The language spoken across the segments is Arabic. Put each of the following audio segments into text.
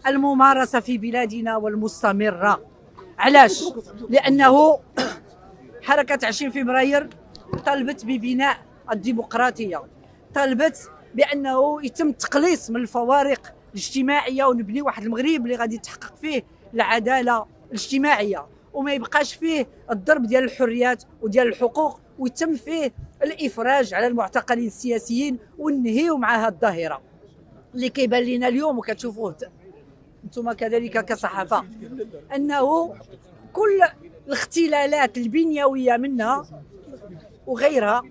الممارسة في بلادنا والمستمرة. علاش؟ لأنه حركة 20 فبراير طلبت ببناء الديمقراطية، طلبت بأنه يتم التقليص من الفوارق الاجتماعية ونبني واحد المغرب اللي غادي تحقق فيه العدالة الاجتماعية وما يبقاش فيه الضرب ديال الحريات وديال الحقوق، ويتم فيه الإفراج على المعتقلين السياسيين وننهيو مع هذه الظاهرة اللي كيبان لنا اليوم وكتشوفوه انتم كذلك كصحافة، أنه كل الاختلالات البنيوية منها وغيرها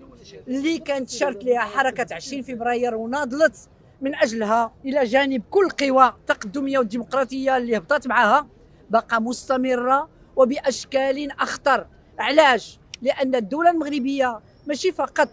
اللي كانت شارت لها حركة 20 فبراير وناضلت من أجلها إلى جانب كل قوى التقدمية والديمقراطية اللي هبطت معها، بقى مستمرة وبأشكال أخطر. علاش؟ لأن الدولة المغربية ماشي فقط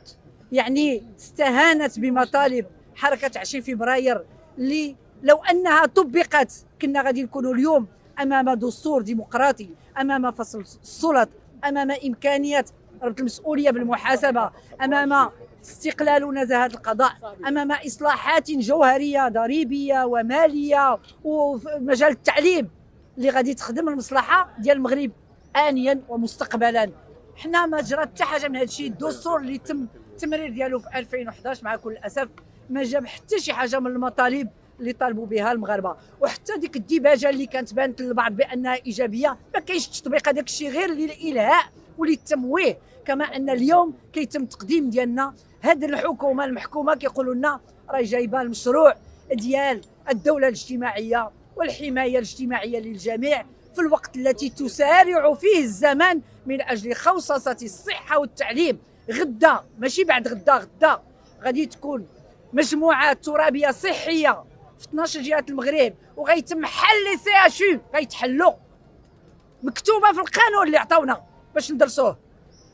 يعني استهانت بمطالب حركة 20 فبراير اللي لو أنها طبقت كنا غادي نكونوا اليوم أمام دستور ديمقراطي، أمام فصل السلط، أمام إمكانية ربط المسؤولية بالمحاسبة، أمام استقلال ونزاهة القضاء، أمام إصلاحات جوهرية ضريبية ومالية وفي مجال التعليم اللي غادي تخدم المصلحة ديال المغرب آنيا ومستقبلا. حنا ما جرات حتى حاجة من هذا الشيء. الدستور اللي تم التمرير ديالو في 2011 مع كل الأسف ما جاب حتى شي حاجة من المطالب اللي طالبوا بها المغاربه، وحتى ديك الديباجه اللي كانت بانت للبعض بانها ايجابيه ما كاينش تطبيق هذاك الشيء غير للالهاء وللتمويه. كما ان اليوم كيتم تقديم ديالنا هذه الحكومه المحكومه كيقولوا لنا راهي جايبه المشروع ديال الدوله الاجتماعيه والحمايه الاجتماعيه للجميع في الوقت التي تسارع فيه الزمن من اجل خوصصه الصحه والتعليم. غدا ماشي بعد غدا غادي تكون مجموعات ترابيه صحيه في 12 جهه المغرب وغيتم حل لي سي اش يو، غيتحلوا مكتوبه في القانون اللي عطاونا باش ندرسوه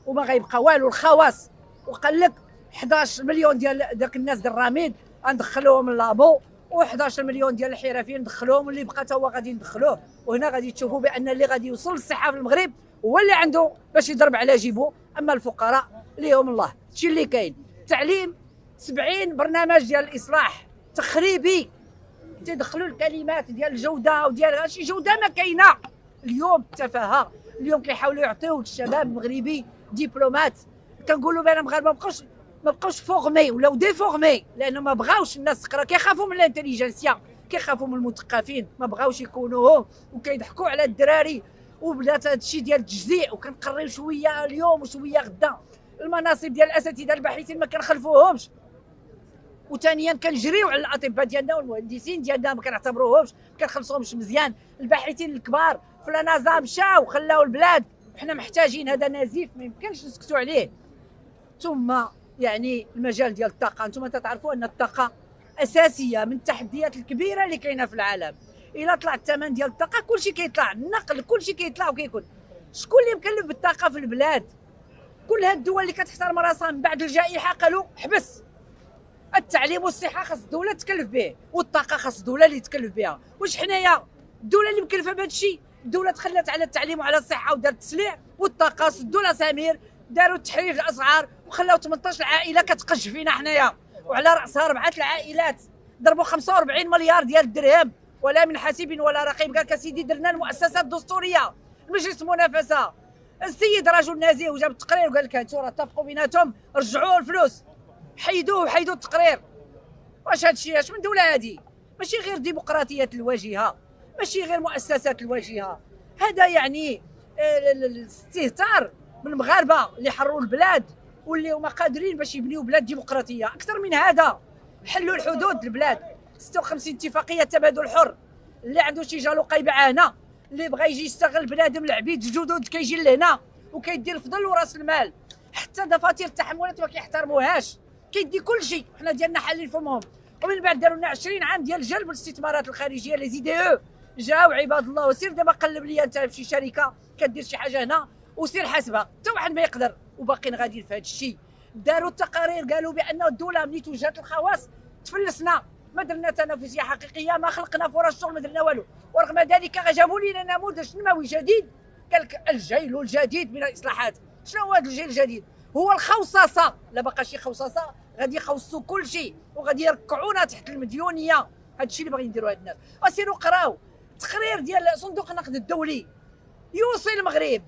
وما غيبقى والو. الخواص وقال لك 11 مليون ديال داك الناس ديال الراميد غندخلوهم لابو و11 مليون ديال الحرفيين ندخلوهم واللي بقى تا هو غادي ندخلوه. وهنا غادي تشوفوا بان اللي غادي يوصل للصحه في المغرب هو اللي عنده باش يضرب على جيبه، اما الفقراء ليهم الله. هادشي اللي كاين. تعليم 70 برنامج ديال الاصلاح تخريبي تيدخلوا الكلمات ديال الجوده وديال هادشي جوده ما كاينه اليوم. التفاهه اليوم كيحاولوا يعطيو للشباب المغربي دبلومات، كنقولوا بان المغاربه ما بقاوش فورمي ولاو ديفورمي لانه ما بغاوش الناس تقرا، كيخافوا من الانتليجنسيا، كيخافوا من المثقفين، ما بغاوش يكونوا وكيضحكوا على الدراري. وبدات هادشي ديال التجزيء وكنقريو شويه اليوم وشويه غدا. المناصب ديال الاساتذه الباحثين ما كنخلفوهمش، وثانيا كنجريو على الاطباء ديالنا والمهندسين ديالنا ما كنعتبروهمش، ما كنخلصوهمش مزيان. الباحثين الكبار في لانازا مشاو خلاو البلاد، وحنا محتاجين هذا نزيف ما يمكنش نسكتوا عليه. ثم يعني المجال ديال الطاقه، انتم تعرفوا ان الطاقه اساسيه من التحديات الكبيره اللي كاينه في العالم. الا طلع الثمن ديال الطاقه كلشي كيطلع، النقل كلشي كيطلع وكيكون. شكون اللي مكلف بالطاقه في البلاد؟ كل هاد الدول اللي كتحترم راسها من بعد الجائحه قالوا حبس. التعليم والصحه خاص الدوله تكلف به، والطاقه خاص الدوله اللي تكلف بها. واش حنايا الدوله اللي مكلفه بهذا الشيء؟ الدوله تخلت على التعليم وعلى الصحه ودارت التسليع، والطاقه سدوا الاسامير داروا تحرير الاسعار وخلاو 18 عائله كتقش فينا حنايا، وعلى راسها 4 العائلات ضربوا 45 مليار ديال الدرهم ولا من حاسب ولا رقيب. قال لك اسيدي درنا المؤسسات الدستوريه المجلس المنافسه. السيد رجل نزيه وجاب التقرير وقال لك هانتو راه اتفقوا بيناتهم رجعوا الفلوس، حيدوا التقرير. واش هادشي اش من دوله هادي؟ ماشي غير ديمقراطيه الواجهه، ماشي غير مؤسسات الواجهه، هذا يعني الاستهتار بالمغاربه اللي حرروا البلاد واللي هما قادرين باش يبنيو بلاد ديمقراطيه. اكثر من هذا حلوا الحدود البلاد، 56 اتفاقيه تبادل الحر. اللي عنده شي جالو يبيعها، اللي بغى يجي يستغل بنادم العبيد الجدد كيجي لهنا وكيدير فضل وراس المال. حتى دفاتر التحملات ما كيحترموهاش، كيدي كل شيء. حنا ديالنا حالين فمهم. ومن بعد داروا لنا 20 عام ديال جلب الاستثمارات الخارجيه لي زي دي او. جاو عباد الله وسير دابا قلب لي انت في شي شركه كدير شي حاجه هنا وسير حاسبها، حتى واحد ما يقدر. وباقيين غاديين في هذا الشيء. داروا التقارير قالوا بان الدوله ملي توجهت الخواص تفلسنا، ما درنا تنافسيه حقيقيه، ما خلقنا فرص شغل، ما درنا والو. ورغم ذلك جابوا لنا نموذج نموي جديد. قال لك الجيل الجديد من الاصلاحات. شنو هو هذا الجيل الجديد؟ هو الخوصصه. لا بقى شي خوصصه غادي يخوصوا كل شيء وغادي يركعونا تحت المديونيه هذا الشيء اللي باغيين يديروا هاد الناس. وسيروا قراو تقرير ديال صندوق النقد الدولي يوصي المغرب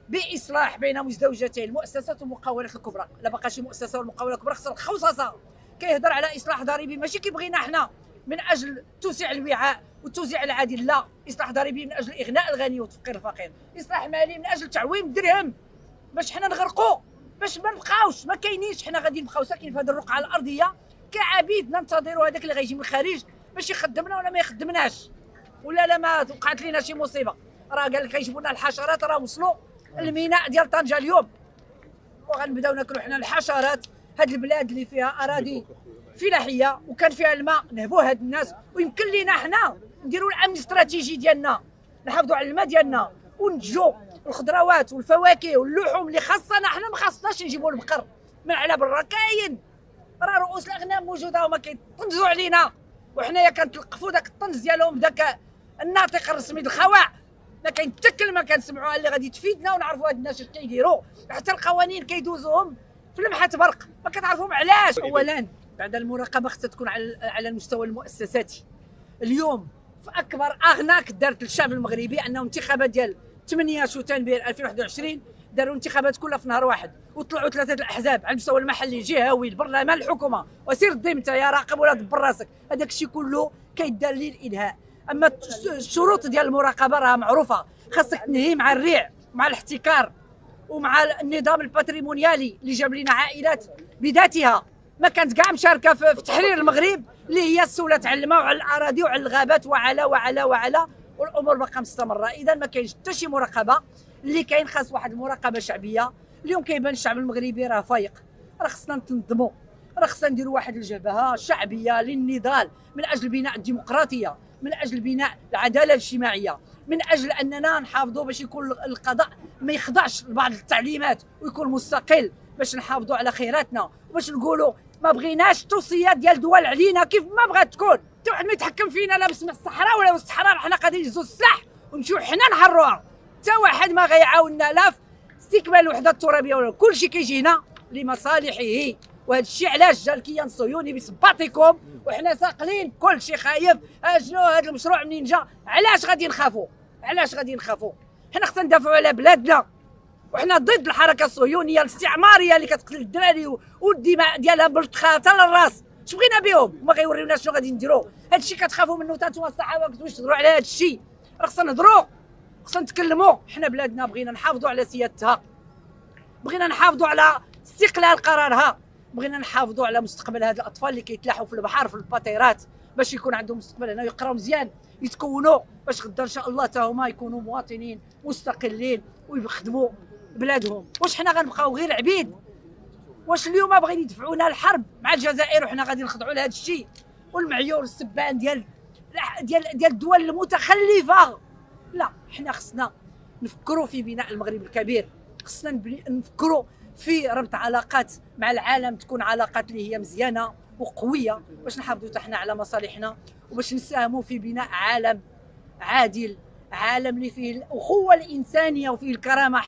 باصلاح بين مزدوجتي المؤسسات والمقاولات الكبرى. لا بقى شي مؤسسه والمقاولات الكبرى خصها الخصاصه. كيهضر على اصلاح ضريبي ماشي كيبغينا حنا من اجل توسيع الوعاء والتوزيع العادل، لا، اصلاح ضريبي من اجل اغناء الغني وتفقير الفقير، اصلاح مالي من اجل تعويم الدرهم باش حنا نغرقوا، باش ما نبقاوش ما كاينينش. حنا غادي نبقاو ساكنين في هذه الرقعه الارضيه كعبيد ننتظروا هذاك اللي غيجي من الخارج باش يخدمنا ولا ما يخدمناش، ولا ما وقعت لنا شي مصيبه. راه قال لك غيجيبوا لنا الحشرات، راه وصلوا الميناء ديال طنجه اليوم وغنبداو ناكلوا حنا الحشرات. هاد البلاد اللي فيها اراضي فلاحيه وكان فيها الماء نهبوا هاد الناس، ويمكن لينا حنا نديروا الامن الاستراتيجي ديالنا، نحافظوا على الماء ديالنا ونتجوا الخضروات والفواكه واللحوم اللي خاصنا حنا. ما خاصناش نجيبوا البقر من على برا، كاين راه رؤوس الاغنام موجوده وما كيطنزوا علينا، وحنايا كنتلقفوا داك الطنز ديالهم بداك الناطق الرسمي الخواع. ما كاين حتى كلمه كنسمعوها اللي غادي تفيدنا ونعرفوا هاد الناس اش كيديروا. حتى القوانين كيدوزوهم في لمحه برق، ما كتعرفوهم علاش. اولا بعد المراقبه خصها تكون على المستوى المؤسساتي. اليوم في اكبر اغناك دارت للشعب المغربي انه انتخابات ديال 8 شتنبر 2021 داروا انتخابات كلها في نهار واحد، وطلعوا ثلاثه الاحزاب على المستوى المحلي الجهوي البرلمان الحكومه. وسير دي انت يا راقب ولا دبر راسك، هذاك الشيء كله كيدار للانهاء. اما الشروط ديال المراقبه راه معروفه، خاصك تنهي مع الريع مع الاحتكار ومع النظام الباتريمونيالي اللي جاب لنا عائلات بذاتها ما كانت كاع مشاركه في تحرير المغرب، اللي هي استولت على الماء وعلى الاراضي وعلى الغابات وعلى وعلى وعلى، والامور باقا مستمره. اذا ما كاينش حتى شي مراقبه، اللي كاين خاص واحد المراقبه شعبيه. اليوم كيبان الشعب المغربي راه فايق، راه خصنا نتنظموا، راه خصنا نديروا واحد الجبهه شعبيه للنضال من اجل بناء الديمقراطيه، من اجل بناء العداله الاجتماعيه، من اجل اننا نحافظوا باش يكون القضاء ما يخضعش لبعض التعليمات ويكون مستقل، باش نحافظوا على خيراتنا وباش نقولوا ما بغيناش توصيات ديال دول علينا كيف ما بغات تكون. حتى واحد ما يتحكم فينا لا باسم الصحراء ولا باسم الصحراء، حنا غادي نهزوا السلاح ونمشيو حنا نحرروها. حتى واحد ما غيعاوننا لا في استكمال الوحده الترابيه ولا كل شيء كيجي هنا لمصالحه. وهذا الشيء علاش جا الكيان الصهيوني بصباطكم وحنا ساقلين كل شيء خايف. شنو هذا المشروع منين جا؟ علاش غادي نخافوا؟ علاش غادي نخافوا؟ حنا خصنا ندافعوا على بلادنا، وحنا ضد الحركه الصهيونيه الاستعماريه اللي كتقتل الدراري والدماء ديالها بالتخاطه للراس. اش بغينا بهم؟ هما غيوريونا شنو غادي نديروا. هذا الشيء كتخافوا منه حتى نتوما الصحابه كنتوش تهضروا على هذا الشيء. راه خصنا نهضروا، خصنا نتكلموا. حنا بلادنا بغينا نحافظوا على سيادتها، بغينا نحافظوا على استقلال قرارها، بغينا نحافظوا على مستقبل هاد الاطفال اللي كيتلاحوا في البحر في الباطيرات باش يكون عندهم مستقبل هنا، يقراو مزيان يتكونوا باش غدا ان شاء الله حتى هما يكونوا مواطنين مستقلين ويخدموا بلادهم. واش حنا غنبقاو غير عبيد؟ واش اليوم باغيين يدفعونا الحرب مع الجزائر وحنا غادي نخضعوا لهذا الشيء والمعيور السبان ديال الدول المتخلفه؟ لا، حنا خصنا نفكروا في بناء المغرب الكبير، خصنا نفكروا في ربط علاقات مع العالم، تكون علاقات اللي هي مزيانه وقويه باش نحافظوا حتى حنا على مصالحنا وباش نساهموا في بناء عالم عادل، عالم اللي فيه الاخوه الانسانيه وفيه الكرامه.